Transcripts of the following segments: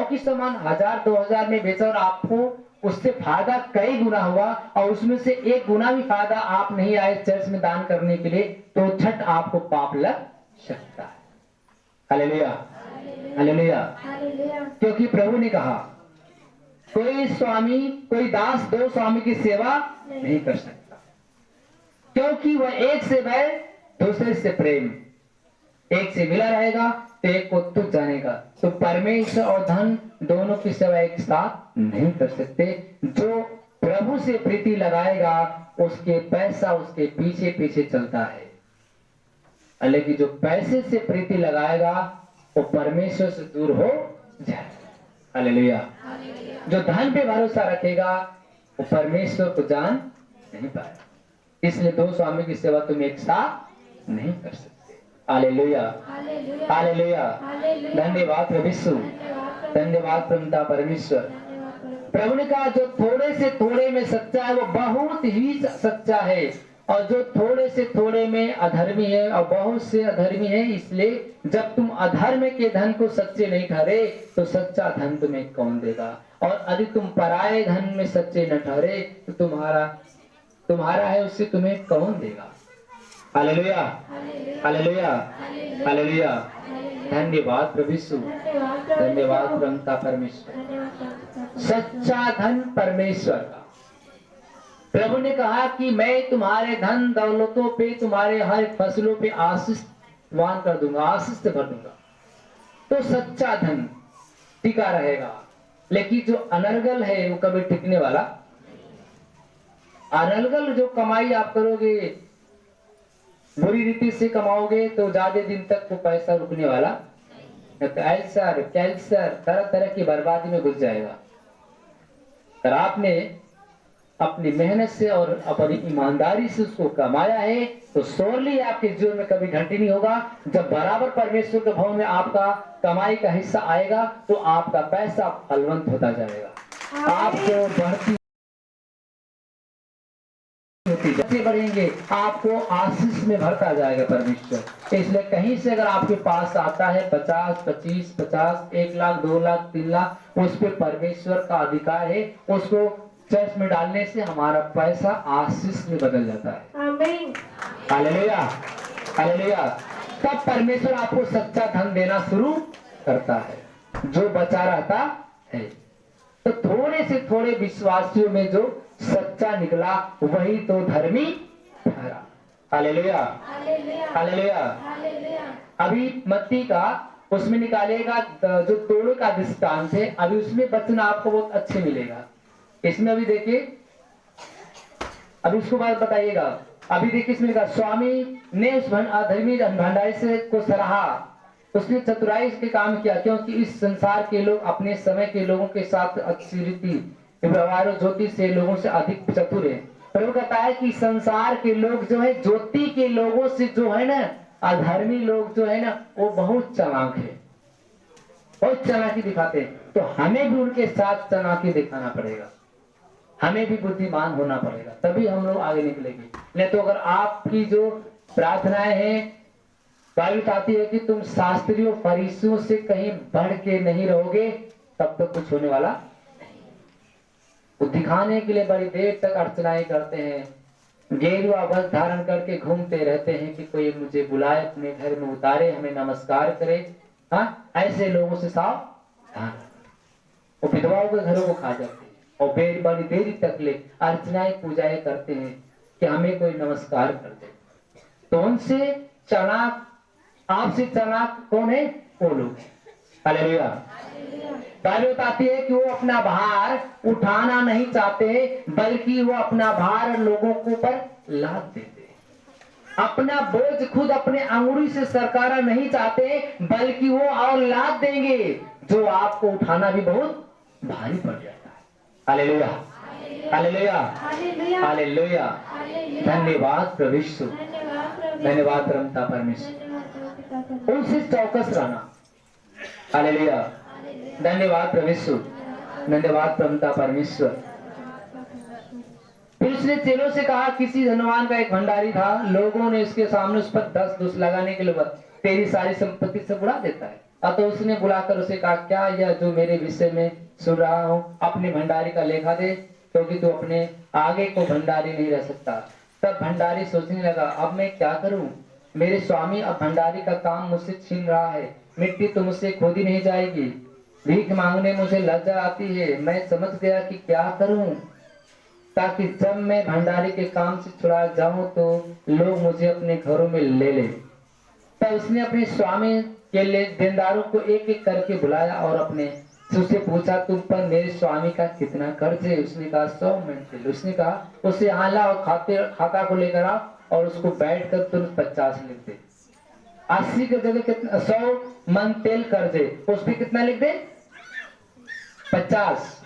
की सामान 1000-2000 में बेचा और आपको उससे फायदा कई गुना हुआ और उसमें से 1 गुना भी फायदा आप नहीं आए चर्च में दान करने के लिए, तो झट आपको पाप लग सकता है। Hallelujah, hallelujah. क्योंकि प्रभु ने कहा कोई दास 2 स्वामी की सेवा नहीं कर सकता, क्योंकि वह एक से बैर दूसरे से प्रेम, एक से मिला रहेगा तो एक को तुझ जानेगा। तो परमेश्वर और धन दोनों की सेवा एक साथ नहीं कर सकते। जो प्रभु से प्रीति लगाएगा उसके पैसा उसके पीछे पीछे चलता है, लेकिन जो पैसे से प्रीति लगाएगा वो परमेश्वर से दूर हो जाएगा। हालेलुया। जो धन पे भरोसा रखेगा वो परमेश्वर को जान नहीं पाएगा। इसलिए 2 स्वामी की सेवा तुम एक साथ नहीं कर सकते। Hallelujah, hallelujah. धन्यवाद प्रभु यीशु, धन्यवाद प्रभु परमेश्वर। प्रभु ने कहा जो थोड़े से थोड़े में सच्चा है वो बहुत ही सच्चा है, और जो थोड़े से थोड़े में अधर्मी है और बहुत से अधर्मी है। इसलिए जब तुम अधर्म के धन को सच्चे नहीं ठहरे तो सच्चा धन तुम्हें कौन देगा, और यदि तुम पराये धन में सच्चे न ठहरे तो तुम्हारा है उससे तुम्हें कौन देगा। Hallelujah, hallelujah, hallelujah. धन्यवाद प्रभु यीशु, धन्यवाद परमपिता परमेश्वर। सच्चा धन परमेश्वर का। प्रभु ने कहा कि मैं तुम्हारे धन दौलतों पे, तुम्हारे हर फसलों पे आशीषवान कर दूंगा, आशीष से भर दूंगा। तो सच्चा धन टिका रहेगा, लेकिन जो अनर्गल है वो कभी टिकने वाला। अनर्गल जो कमाई आप करोगे, बुरी रीति से कमाओगे तो ज्यादा दिन तक वो पैसा रुकने वाला, तो अल्सर, कैंसर, तरह तरह की बर्बादी में घुस जाएगा। अगर आपने अपनी मेहनत से और अपनी ईमानदारी से उसको कमाया है तो श्योरली आपके जीवन में कभी घंटी नहीं होगा। जब बराबर परमेश्वर के भवन में आपका कमाई का हिस्सा आएगा तो आपका पैसा फलवंत होता जाएगा, आपको बढ़ती बच्चे बढ़ेंगे, आपको आशीष में भरता जाएगा परमेश्वर। इसलिए कहीं से अगर आपके पास आता है 50, 25, 50, 1 लाख, 2 लाख, 3 लाख, उस पर परमेश्वर का अधिकार है। उसको चर्च में डालने से हमारा पैसा आशीष में बदल जाता है। आमीन, हालेलुया, हालेलुया। तब परमेश्वर आपको सच्चा धन देना शुरू करता है जो बचा रहता है। तो थोड़े से थोड़े विश्वासियों में जो सच्चा निकला वही तो धर्मी ठहरा। Hallelujah, hallelujah. अभी मत्ती का उसमें निकालेगा जो तोड़े का दृष्टांत है, अभी उसमें वचन आपको बहुत अच्छे मिलेगा। इसमें अभी देखिए, अभी उसको बाद बताइएगा। अभी देखिए इसमें लिखा स्वामी ने उस अधर्मी भंडारी से को सराहा, उसने चतुराई के काम किया, क्योंकि इस संसार के लोग अपने समय के लोगों के साथ अच्छी रीति व्यवहार ज्योति से लोगों से अधिक चतुर है। प्रभु कहता है कि संसार के लोग जो है ज्योति के लोगों से जो है ना, अधर्मी लोग जो है ना वो बहुत चालाक है, बहुत चालाकी दिखाते हैं। तो हमें भी उनके साथ चालाकी दिखाना पड़ेगा, हमें भी बुद्धिमान होना पड़ेगा, तभी हम लोग आगे निकलेंगे। नहीं तो अगर आपकी जो प्रार्थनाएं हैं, बाइबल बताती है कि तुम शास्त्रियों फरीसियों से कहीं बढ़ के नहीं रहोगे, तब तो कुछ होने वाला नहीं। वो दिखाने के लिए बड़ी देर तक अर्चनाएं करते हैं, गेरुआ वस्त्र धारण करके घूमते रहते हैं कि कोई मुझे बुलाए, अपने घर में उतारे, हमें नमस्कार करे। हाँ, ऐसे लोगों से सावधान। वो विधवाओं के घरों को खा जाते हैं और बड़ी देरी तक ले अर्चनाएं पूजाएं करते हैं कि हमें कोई नमस्कार कर दे। तो उनसे चालाक, आपसे चालाक कौन है? वो लोग। हालेलुया। बाइबल बताती है कि वो अपना भार उठाना नहीं चाहते, बल्कि वो अपना भार लोगों के ऊपर लाद देते। अपना बोझ खुद अपने अंगुली से सरकाना नहीं चाहते, बल्कि वो और लाद देंगे जो आपको उठाना भी बहुत भारी पड़ जाता है। Hallelujah, hallelujah, hallelujah. धन्यवाद प्रभु यीशु, धन्यवाद परमपिता परमेश्वर। उनसे चौकस रहना। हालेलुया, धन्यवाद प्रभु यीशु, धन्यवाद परमपिता परमेश्वर। फिर उसने चेलों से कहा, किसी धनवान का एक भंडारी था, लोगों ने इसके सामने उस पर 10 दोष लगाने के लिए तेरी सारी संपत्ति से बुरा देता है, अब तो उसने बुलाकर उसे कहा, क्या यह जो मेरे विषय में सुन रहा हूँ, अपने भंडारी का लेखा दे, क्योंकि तू अपने आगे को भंडारी नहीं रह सकता। तब भंडारी सोचने लगा, अब मैं क्या करूं, मेरे स्वामी अब भंडारी का काम मुझसे छीन रहा है, मिट्टी तो मुझसे खोदी नहीं जाएगी, भीख मांगने मुझे लज्जा आती है। मैं समझ गया कि क्या करूं, ताकि जब मैं भंडारी के काम से छुड़ा जाऊं तो लोग मुझे अपने घरों में ले ले। तब उसने अपने स्वामी के लिए देनदारों को एक एक करके बुलाया और अपने उससे पूछा, तुम पर मेरे स्वामी का कितना कर्ज है? उसने कहा 100 मन तेल। उसने कहा, उसे यहाँ ला और खाता को लेकर आ और उसको बैठ कर तुरंत 50 लिख दे। 80 की जगह कितना, 100 मन तेल कर्ज है, उस पर कितना लिख दे? 50।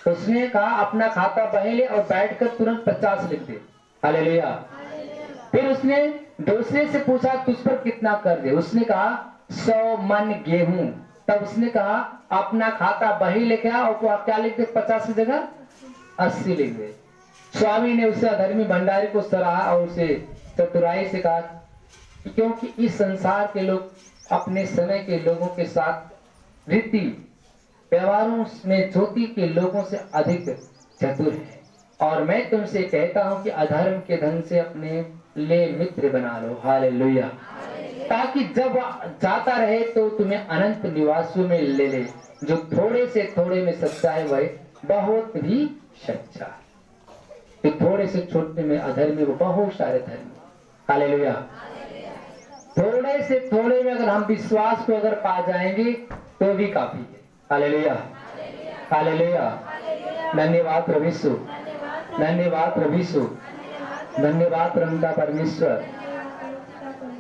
उसने कहा, अपना खाता बही ले और बैठकर तुरंत 50 लिख दे। हालेलुया। फिर उसने दूसरे से पूछा, तुझ पर कितना कर्ज है? उसने कहा 100 मन गेहूं। तब उसने कहा, अपना खाता बही लेके आ और क्या लिख दे? 50 की जगह 80 लिख दे। स्वामी ने उसे अधर्मी भंडारी को सराहा और उसे चतुराई से कहा, क्योंकि इस संसार के लोग अपने समय के लोगों के साथ रीति व्यवहारों में ज्योति के लोगों से अधिक चतुर है, और मैं तुमसे कहता हूं कि अधर्म के धन से अपने ले मित्र बना लो। हालेलुया। ताकि जब जाता रहे तो तुम्हें अनंत निवासों में ले ले। जो थोड़े से थोड़े में सच्चा है वह बहुत भी सच्चा है, तो थोड़े से छोटे में अधर्मी वो बहुत सारे धर्म। हालेलुया। थोड़े से थोड़े में अगर हम विश्वास को अगर पा जाएंगे तो भी काफी है। हालेलुया। हालेलुया। धन्यवाद प्रभु यीशु, धन्यवाद प्रभु यीशु, धन्यवाद परमपिता परमेश्वर।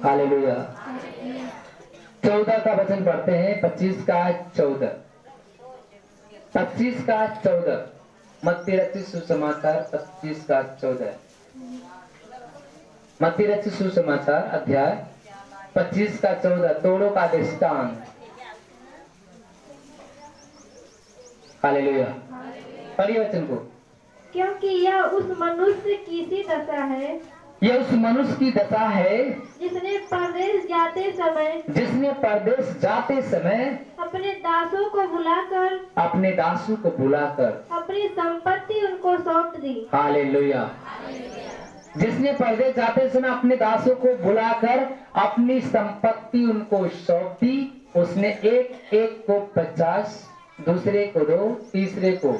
हालेलुया। 14 का वचन पढ़ते हैं, 25 का 14, 25 का 14, मत्ती रचित सुसमाचार 25 का 14, मत्ती रचित सुसमाचार अध्याय 25 का 14, तोड़ों का दृष्टांत। हालेलुया। पढ़िए वचन को। क्योंकि यह उस मनुष्य की सी दशा है, यह उस मनुष्य की दशा है जिसने परदेश जाते समय अपने दासों को बुलाकर अपनी संपत्ति उनको सौंप दी। हालेलुया। जिसने परदेश जाते समय अपने दासों को बुलाकर अपनी संपत्ति उनको सौंप दी। उसने एक एक को 50, दूसरे को 2, तीसरे को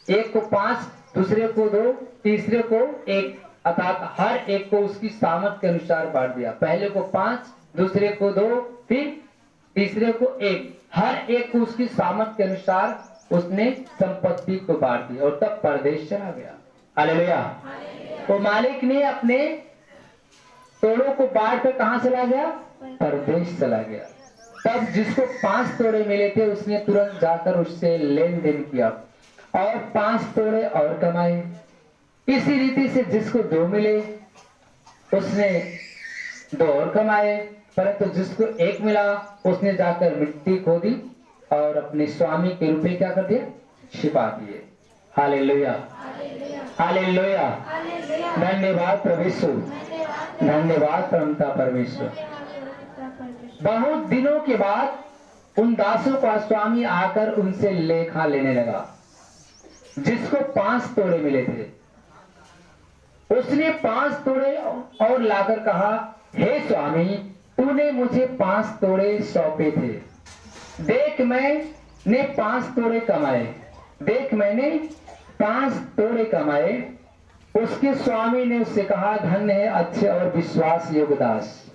एक को 5, दूसरे को 2, तीसरे को 1, अर्थात हर एक को उसकी सामर्थ के अनुसार बांट दिया। पहले को 5, दूसरे को 2, फिर तीसरे को 1, हर एक को उसकी सामर्थ के अनुसार उसने संपत्ति को बांट दिया और तब परदेश चला गया। हालेलुया। तो मालिक ने अपने तोड़ों को बांट कर कहां चला गया? परदेश चला गया। तब जिसको 5 तोड़े मिले थे उसने तुरंत जाकर उससे लेन देन किया और 5 तोड़े और कमाए। इसी रीति से जिसको 2 मिले उसने 2 और कमाए, परंतु जिसको 1 मिला उसने जाकर मिट्टी खोदी और अपने स्वामी के रुपए क्या कर दिया? छिपा दिए। हालेलुया। हालेलुया। धन्यवाद प्रभु यीशु, धन्यवाद परमपिता परमेश्वर। बहुत दिनों के बाद उन दासों का स्वामी आकर उनसे लेखा लेने लगा। जिसको 5 तोड़े मिले थे उसने 5 तोड़े और लाकर कहा, हे स्वामी, तूने मुझे 5 तोड़े सौंपे थे, देख मैंने 5 तोड़े कमाए, देख मैंने 5 तोड़े कमाए। उसके स्वामी ने उससे कहा, धन्य है अच्छे और विश्वास योग्य दास,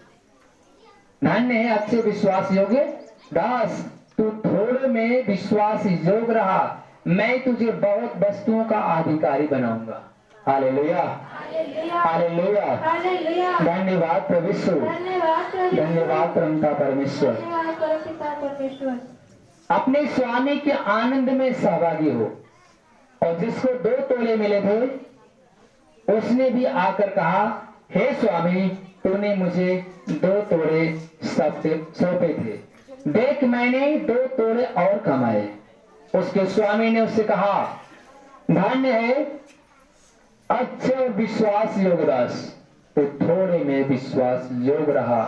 धन्य है अच्छे विश्वास योग्य दास, तू थोड़े में विश्वास योग्य रहा, मैं तुझे बहुत वस्तुओं का अधिकारी बनाऊंगा। हालेलुया। हालेलुया। धन्यवाद प्रभु यीशु, धन्यवाद परमपिता परमेश्वर। अपने स्वामी के आनंद में सहभागी हो। और जिसको 2 तोड़े मिले थे उसने भी आकर कहा, हे स्वामी, तूने मुझे 2 तोड़े सौंपे थे, देख मैंने 2 तोड़े और कमाए। उसके स्वामी ने उससे कहा, धन्य है अच्छे विश्वास योग्य दास, तो थोड़े में विश्वास योग्य रहा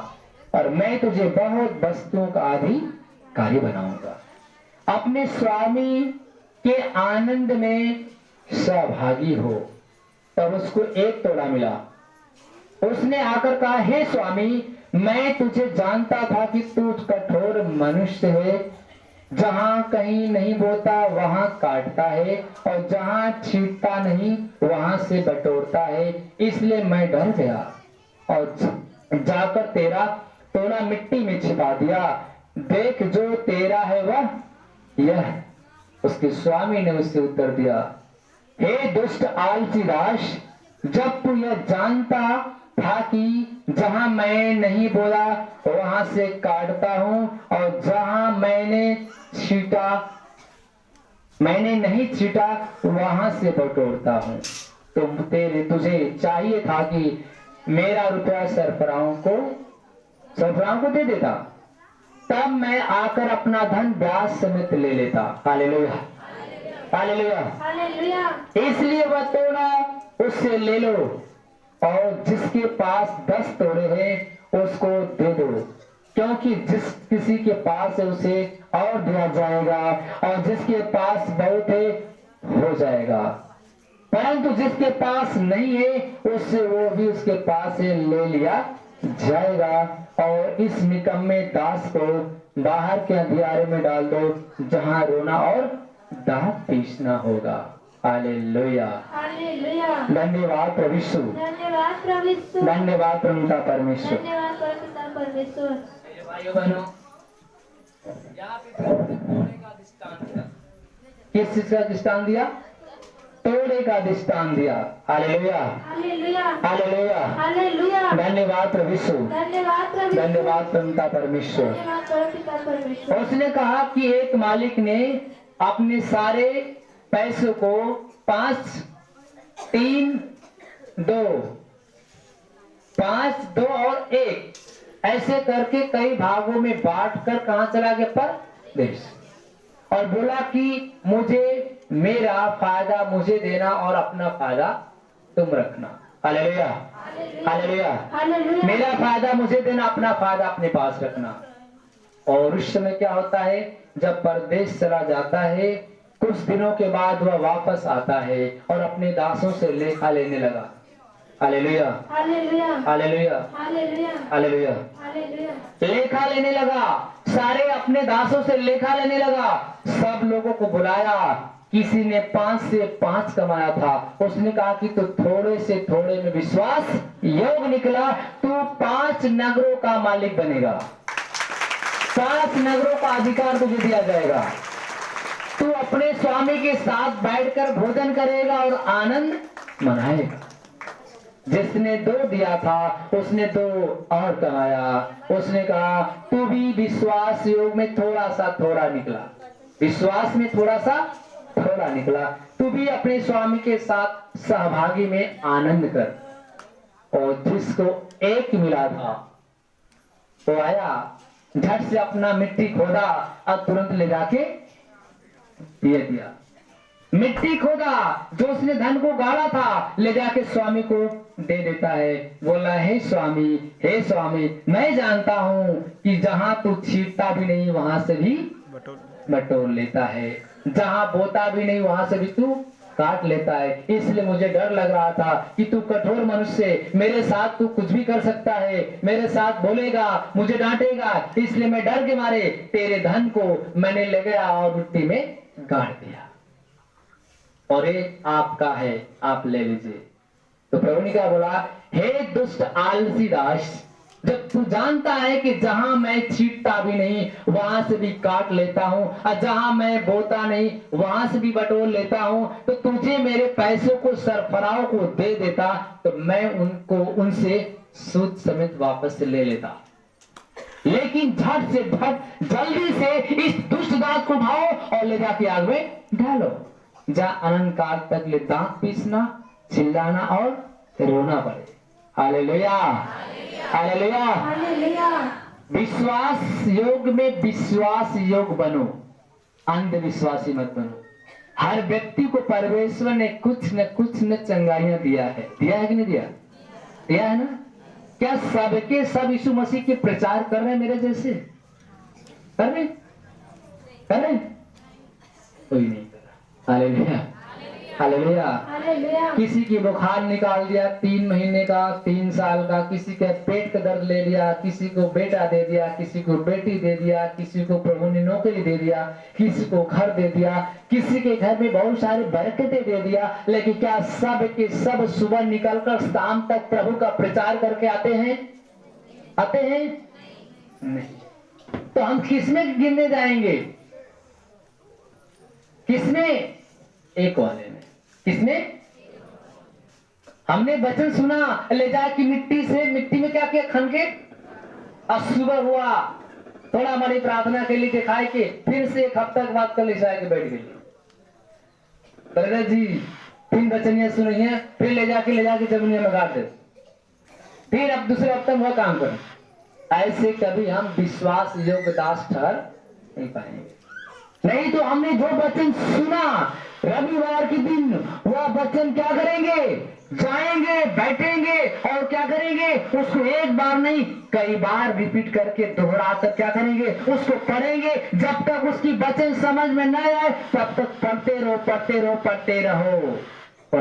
और मैं तुझे बहुत वस्तुओं का कार्य बनाऊंगा। अपने स्वामी के आनंद में सहभागी हो। तब उसको एक तोड़ा मिला। उसने आकर कहा, हे स्वामी, मैं तुझे जानता था कि तू कठोर मनुष्य है, जहां कहीं नहीं बोता वहां काटता है, और जहां छींटता नहीं वहां से बटोरता है। इसलिए मैं डर गया और जाकर तेरा तोड़ा मिट्टी में छिपा दिया। देख, जो तेरा है वह यह। उसके स्वामी ने उससे उत्तर दिया, हे दुष्ट आलसी दास, जब तू यह जानता था कि जहां मैं नहीं बोला वहां से काटता हूं, और जहां मैंने नहीं छीटा वहां से बटोरता हूं, तो तुझे चाहिए था कि मेरा रुपया सरफराओं को दे देता, तब मैं आकर अपना धन ब्याज समेत ले लेता। Hallelujah, hallelujah. हालेलुया। इसलिए वह तोड़ा उससे ले लो, और जिसके पास 10 तोड़े हैं उसको दे दो, क्योंकि जिस किसी के पास है उसे और दिया जाएगा, और जिसके पास बहुत है हो जाएगा, परंतु जिसके पास नहीं है उससे वो भी उसके पास से ले लिया जाएगा। और इस निकम्मे दास को बाहर के अंधियारे में डाल दो, जहां रोना और दांत पीसना होगा। Hallelujah, hallelujah. धन्यवाद प्रभु यीशु, धन्यवाद प्रभु यीशु, धन्यवाद प्रभु पिता परमेश्वर। धन्यवाद परम परमेश्वर। मेरे भाइयों बहनों, यहाँ पे तोड़े का दृष्टांत दिया। किस चीज का दृष्टांत दिया? तोड़े का दृष्टांत दिया। Hallelujah, hallelujah, hallelujah, hallelujah. धन्यवाद प्रभु यीशु, धन्यवाद प्रभु यीशु, धन्यवाद प्रभु पिता परमेश्वर। धन्यवाद परम पिता परमेश्वर। उसने कहा कि एक मालिक ने अपने सारे पैसों को 5, 3, 2, 5, 2 और 1 ऐसे करके कई भागों में बांटकर कहां चला गया? परदेश। और बोला कि मुझे मेरा फायदा मुझे देना और अपना फायदा तुम रखना। Hallelujah, hallelujah, hallelujah. मेरा फायदा मुझे देना, अपना फायदा अपने पास रखना। और उस समय क्या होता है, जब परदेश चला जाता है, कुछ दिनों के बाद वह वापस आता है और अपने दासों से लेखा लेने लगा। Hallelujah, hallelujah, hallelujah, hallelujah, hallelujah. Hallelujah. लेखा लेने लगा, सारे अपने दासों से लेखा लेने लगा। सब लोगों को बुलाया। किसी ने 5 से 5 कमाया था, उसने कहा कि तू थोड़े से थोड़े में विश्वास योग निकला, तू 5 नगरों का मालिक बनेगा, 5 नगरों का अधिकार तुझे दिया जाएगा। तू अपने स्वामी के साथ बैठकर भोजन करेगा और आनंद मनाएगा। जिसने 2 दिया था उसने 2 और कमाया। उसने कहा तू भी विश्वास योग में थोड़ा सा थोड़ा निकला, विश्वास में थोड़ा सा थोड़ा निकला, तू भी अपने स्वामी के साथ सहभागी में आनंद कर। और जिसको 1 मिला था वो आया, झट से अपना मिट्टी खोदा और तुरंत ले जाके दे दिया। मिट्टी खोदा, जो उसने धन को गाड़ा था, ले जाके स्वामी को दे देता है। बोला, हे स्वामी, मैं जानता हूं कि जहां तू छींटता भी नहीं वहां से भी बटोर लेता है, जहां बोता भी नहीं वहां से भी तू काट लेता है। इसलिए मुझे डर लग रहा था कि तू कठोर मनुष्य, मेरे साथ तू कुछ भी कर सकता है, मेरे साथ बोलेगा, मुझे डांटेगा, इसलिए मैं डर के मारे तेरे धन को मैंने ले गया और मिट्टी में गाड़ दिया, और ये आपका है, आप ले लीजिए। तो प्रभु ने क्या बोला, हे दुष्ट आलसी दास, जब तू जानता है कि जहां मैं छींटता भी नहीं वहां से भी काट लेता हूं, और जहां मैं बोता नहीं वहां से भी बटोर लेता हूं, तो तुझे मेरे पैसों को सरफराओं को दे देता, तो मैं उनसे सूद समेत वापस ले लेता। लेकिन झट से झट जल्दी से इस दुष्ट दास को उठाओ और ले जाके आग में डालो, जहां अनंत काल तक ले दांत पीसना, चिल्लाना और रोना पड़े। Hallelujah, hallelujah, hallelujah. विश्वास योग में विश्वास योग बनो, अंधविश्वासी मत बनो। हर व्यक्ति को परमेश्वर ने कुछ न चंगाइयां दिया है कि नहीं दिया? दिया है ना? क्या सबके सब यीशु मसीह के प्रचार कर रहे हैं मेरे जैसे? कर रहे? करें? कोई नहीं करा। Hallelujah, hallelujah. हालेलुया। किसी की बुखार निकाल दिया 3 महीने का, 3 साल का, किसी के पेट का दर्द ले लिया, किसी को बेटा दे दिया, किसी को बेटी दे दिया, किसी को प्रभु ने नौकरी दे दिया, किसी को घर दे दिया, किसी के घर में बहुत सारी बरकतें दे दिया। लेकिन क्या सब के सब सुबह निकलकर शाम तक प्रभु का प्रचार करके आते हैं? आते हैं? नहीं। तो हम किसमें गिनने जाएंगे? किसमें? एक वाले में। किसमें? हमने वचन सुना, ले जाके मिट्टी से, मिट्टी में क्या किया? खनके। अब सुबह हुआ, थोड़ा हमारी प्रार्थना के लिए दिखाए के फिर से 1 हफ्ता के बाद कल ले जाके बैठ गए। ब्रदर जी 3 वचनियां सुनी है, फिर ले जाके जमीन में गाड़ दे, फिर अब दूसरे हफ्ते में वह काम करें। ऐसे कभी हम विश्वास योग्य दास ठहर नहीं पाएंगे। नहीं तो हमने जो वचन सुना रविवार के दिन, वह वचन क्या करेंगे? जाएंगे, बैठेंगे और क्या करेंगे? उसको एक बार नहीं कई बार रिपीट करके दोहराकर क्या करेंगे? उसको पढ़ेंगे। जब तक उसकी वचन समझ में न आए तब तक पढ़ते रहो, पढ़ते रहो, पढ़ते रहो।